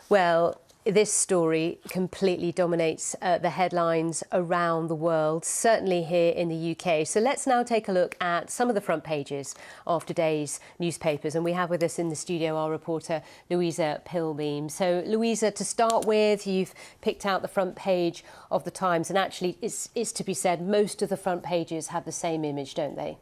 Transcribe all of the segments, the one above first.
Well, this story completely dominates the headlines around the world, certainly here in the UK. So let's now take a look at some of the front pages of today's newspapers. And we have with us in the studio our reporter, Louisa Pilbeam. So, Louisa, to start with, you've picked out the front page of the Times. And actually, it's to be said, most of the front pages have the same image, don't they?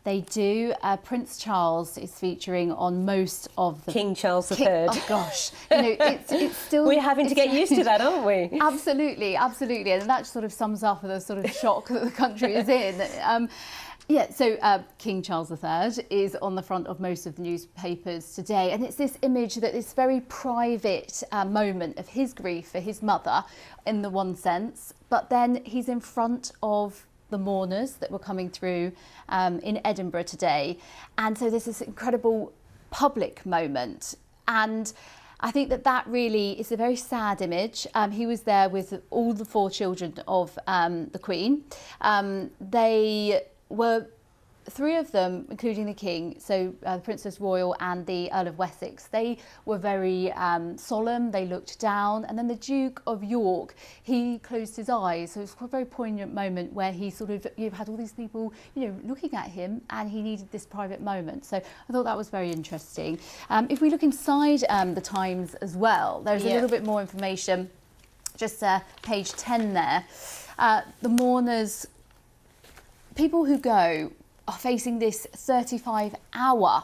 They do. Prince Charles is featuring on most of the... King Charles III. Oh, gosh. You know, it's still... We're having to get used to that, aren't we? Absolutely, absolutely. And that sort of sums up the sort of shock that the country is in. King Charles III is on the front of most of the newspapers today. And it's this image that is very private moment of his grief for his mother, in the one sense. But then he's in front of the mourners that were coming through in Edinburgh today. And so there's this incredible public moment. And I think that really is a very sad image. He was there with all the 4 children of the Queen. They were 3 of them, including the King, so the Princess Royal and the Earl of Wessex, they were very solemn, they looked down, and then the Duke of York, he closed his eyes. So it's a very poignant moment where he sort of, had all these people, looking at him, and he needed this private moment. So I thought that was very interesting. If we look inside the Times as well, there's a little bit more information, just page 10 there. The mourners, people who go, are facing this 35-hour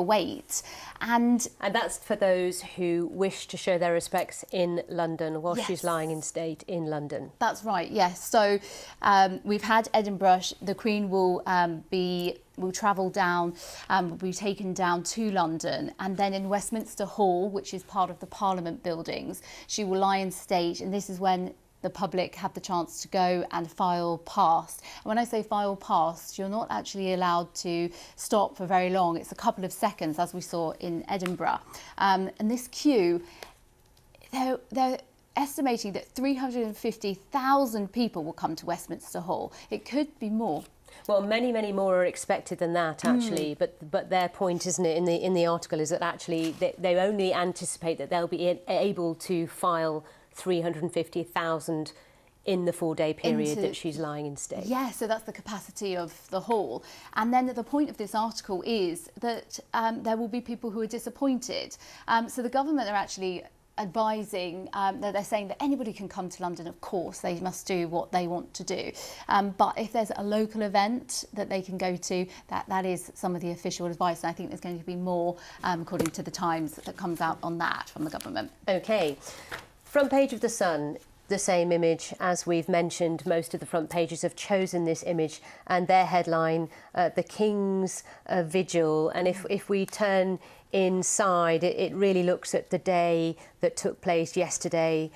wait. And that's for those who wish to show their respects in London while she's lying in state in London. That's right, yes. So we've had Edinburgh. The Queen will travel down, will be taken down to London, and then in Westminster Hall, which is part of the Parliament buildings, she will lie in state, and this is when the public have the chance to go and file past. And when I say file past, you're not actually allowed to stop for very long. It's a couple of seconds, as we saw in Edinburgh. And this queue, they're estimating that 350,000 people will come to Westminster Hall. It could be more. Well, many, many more are expected than that, actually. But their point, isn't it, in the article, is that actually they only anticipate that they'll be able to file 350,000 in the 4-day period that she's lying in state. Yeah, so that's the capacity of the hall. And then the point of this article is that there will be people who are disappointed. So the government are actually advising that they're saying that anybody can come to London. Of course, they must do what they want to do. But if there's a local event that they can go to, that is some of the official advice. And I think there's going to be more, according to the Times, that comes out on that from the government. OK. Front page of The Sun, the same image. As we've mentioned, most of the front pages have chosen this image and their headline, The King's Vigil. And if we turn inside, it really looks at the day that took place yesterday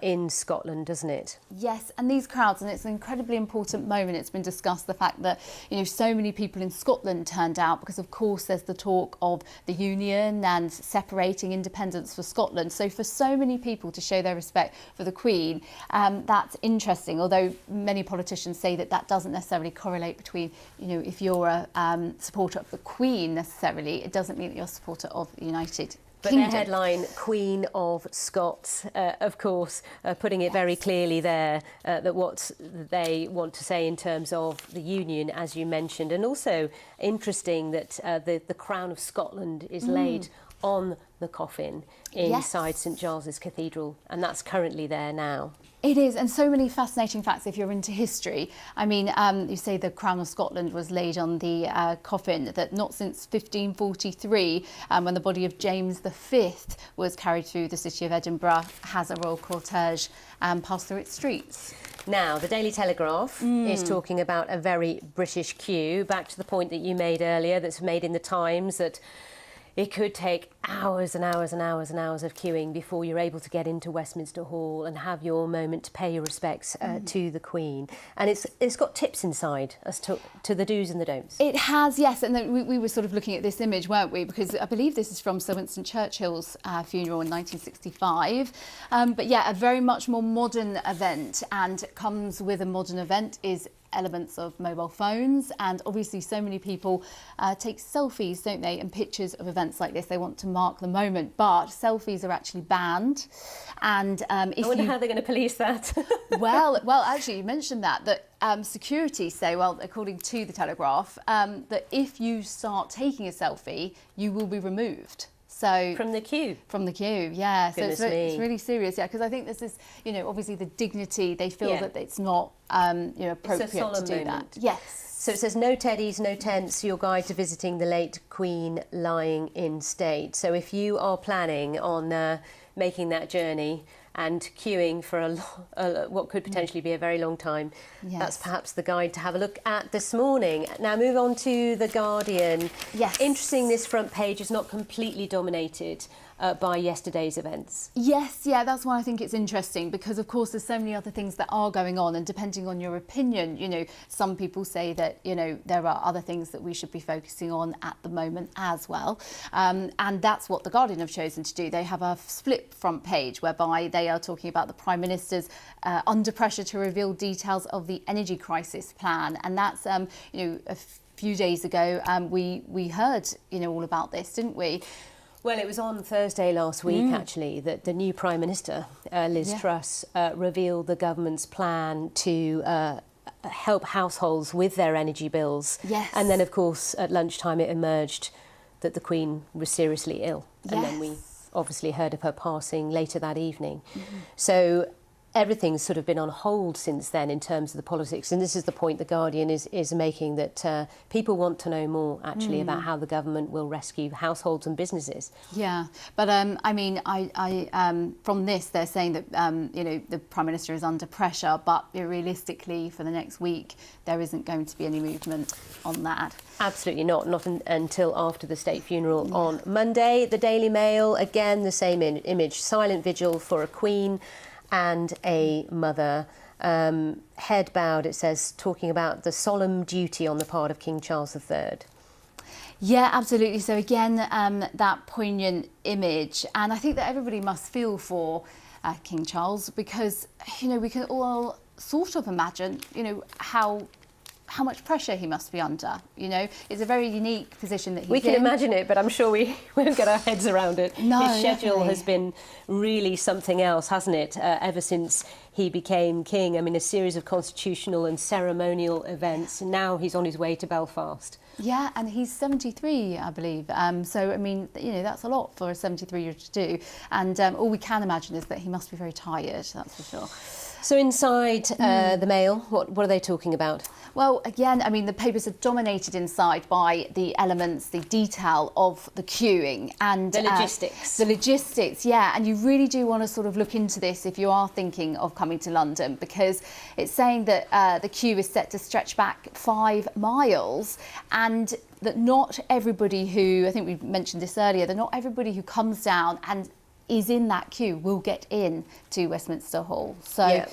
in Scotland, doesn't it? Yes, and these crowds, and it's an incredibly important moment. It's been discussed, the fact that so many people in Scotland turned out because, of course, there's the talk of the union and separating independence for Scotland. So for so many people to show their respect for the Queen, that's interesting. Although many politicians say that doesn't necessarily correlate between, if you're a supporter of the Queen necessarily, it doesn't mean that you're a supporter of the United But Kingdom. their headline, Queen of Scots, of course, putting it very clearly there, that what they want to say in terms of the union, as you mentioned. And also interesting that the crown of Scotland is laid on the coffin inside St Giles's Cathedral, and that's currently there now. It is, and so many fascinating facts if you're into history. I mean, you say the Crown of Scotland was laid on the coffin, that not since 1543, when the body of James V was carried through the city of Edinburgh, has a royal cortege passed through its streets. Now, the Daily Telegraph is talking about a very British queue, back to the point that you made earlier, that's made in the Times, that it could take hours and hours and hours and hours of queuing before you're able to get into Westminster Hall and have your moment to pay your respects to the Queen. And it's got tips inside as to the do's and the don'ts. It has, yes. And then we were sort of looking at this image, weren't we? Because I believe this is from Sir Winston Churchill's funeral in 1965. But yeah, a very much more modern event, and comes with a modern event is elements of mobile phones, and obviously so many people take selfies, don't they, and pictures of events like this. They want to mark the moment, but selfies are actually banned. And I wonder how they're going to police that. well, actually, you mentioned that security say, well, according to the Telegraph, that if you start taking a selfie, you will be removed. So from the queue? From the queue, yeah. Goodness so me. it's really serious, yeah, because I think this is, obviously the dignity, they feel that it's not, appropriate to do moment. that. Yes. So it says, no teddies, no tents, your guide to visiting the late Queen lying in state. So if you are planning on making that journey and queuing for what could potentially be a very long time, that's perhaps the guide to have a look at this morning. Now move on to The Guardian. Yes. Interesting, this front page is not completely dominated by yesterday's events. Yes, yeah, that's why I think it's interesting, because of course there's so many other things that are going on, and depending on your opinion, some people say that, there are other things that we should be focusing on at the moment as well. And that's what The Guardian have chosen to do. They have a split front page whereby they are talking about the Prime Minister's under pressure to reveal details of the energy crisis plan. And that's, a few days ago, we heard, all about this, didn't we? Well, it was on Thursday last week, actually, that the new Prime Minister, Liz Truss, revealed the government's plan to help households with their energy bills. Yes. And then, of course, at lunchtime it emerged that the Queen was seriously ill. And then we obviously heard of her passing later that evening. So everything's sort of been on hold since then in terms of the politics. And this is the point The Guardian is making, that people want to know more, actually, about how the government will rescue households and businesses. Yeah, but from this, they're saying that, the Prime Minister is under pressure, but realistically, for the next week, there isn't going to be any movement on that. Absolutely not until after the state funeral on Monday. The Daily Mail, again, the same image, silent vigil for a Queen and a mother, head bowed, it says, talking about the solemn duty on the part of King Charles III. Yeah, absolutely. So again, that poignant image, and I think that everybody must feel for King Charles, because we can all sort of imagine how much pressure he must be under. It's a very unique position that he's in. We can imagine it, but I'm sure we won't get our heads around it. No, his schedule definitely has been really something else, hasn't it, ever since he became king. I mean, a series of constitutional and ceremonial events, and now he's on his way to Belfast. Yeah, and he's 73, I believe. So, I mean, that's a lot for a 73-year-old to do. And all we can imagine is that he must be very tired, that's for sure. So inside the Mail, what are they talking about? Well, again, I mean, the papers are dominated inside by the elements, the detail of the queuing and the logistics. The logistics, yeah. And you really do want to sort of look into this if you are thinking of coming to London, because it's saying that the queue is set to stretch back 5 miles, and that not everybody who, I think we mentioned this earlier, that not everybody who comes down and is in that queue will get in to Westminster Hall. So,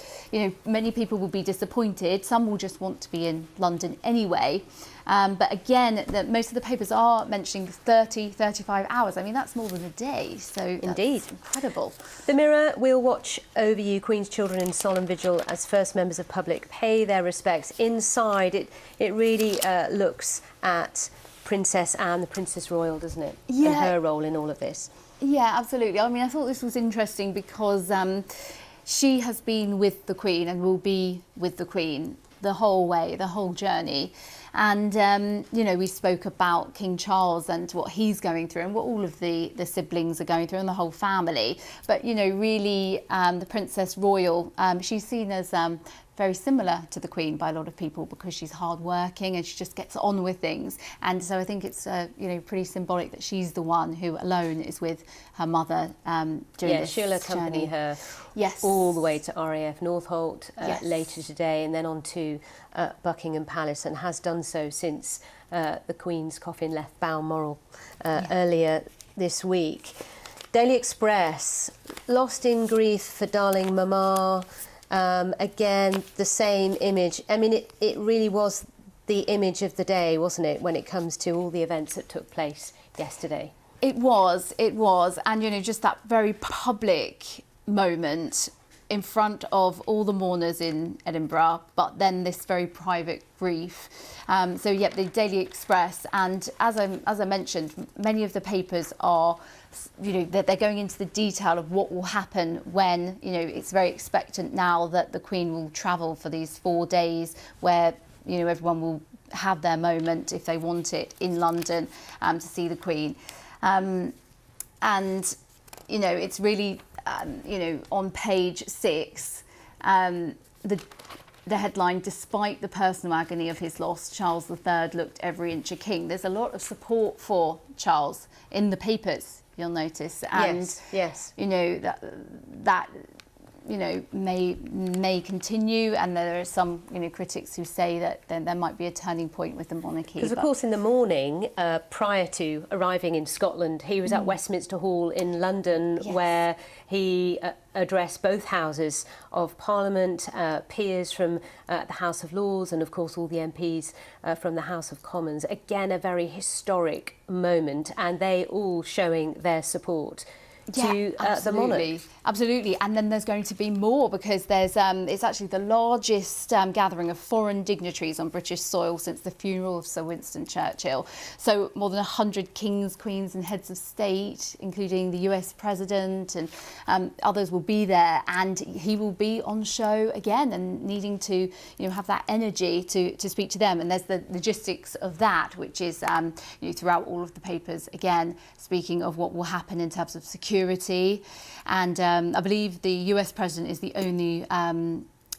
many people will be disappointed. Some will just want to be in London anyway. But again, most of the papers are mentioning 35 hours. I mean, that's more than a day. So indeed, that's incredible. The Mirror, we'll watch over you, Queen's children in solemn vigil as first members of public pay their respects. Inside, it really looks at Princess Anne, the Princess Royal, doesn't it? Yeah. And her role in all of this. Yeah, absolutely. I mean, I thought this was interesting because she has been with the Queen and will be with the Queen the whole way, the whole journey. And, we spoke about King Charles and what he's going through and what all of the siblings are going through and the whole family. But, really, the Princess Royal, she's seen as very similar to the Queen by a lot of people because she's hardworking and she just gets on with things. And so I think it's, pretty symbolic that she's the one who alone is with her mother during this she'll accompany journey. her all the way to RAF Northolt later today, and then on to Buckingham Palace, and has done so since the Queen's coffin left Balmoral earlier this week. Daily Express, lost in grief for darling Mama. Again, the same image. I mean, it really was the image of the day, wasn't it, when it comes to all the events that took place yesterday? It was. And, just that very public moment in front of all the mourners in Edinburgh, but then this very private grief. So yeah, the Daily Express, and as I mentioned, many of the papers are, they're going into the detail of what will happen when, it's very expectant now that the Queen will travel for these 4 days where, everyone will have their moment if they want it in London to see the Queen. And, it's really, on page 6, the headline, despite the personal agony of his loss, Charles III looked every inch a king. There's a lot of support for Charles in the papers, you'll notice. And, yes. That may continue, and there are some critics who say that there might be a turning point with the monarchy. Because of course in the morning prior to arriving in Scotland, he was at Westminster Hall in London, yes, where he addressed both houses of Parliament, peers from the House of Lords, and of course all the MPs from the House of Commons. Again, a very historic moment, and they all showing their support to the monarch. Absolutely. And then there's going to be more, because there's it's actually the largest gathering of foreign dignitaries on British soil since the funeral of Sir Winston Churchill. So more than 100 kings, queens and heads of state, including the US president, and others will be there, and he will be on show again and needing to have that energy to speak to them. And there's the logistics of that, which is throughout all of the papers, again speaking of what will happen in terms of security. And I believe the US president is the only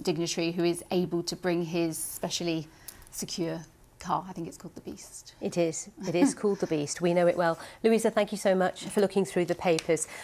dignitary who is able to bring his specially secure car. I think it's called the Beast. It is called the Beast. We know it well. Louisa, thank you so much for looking through the papers.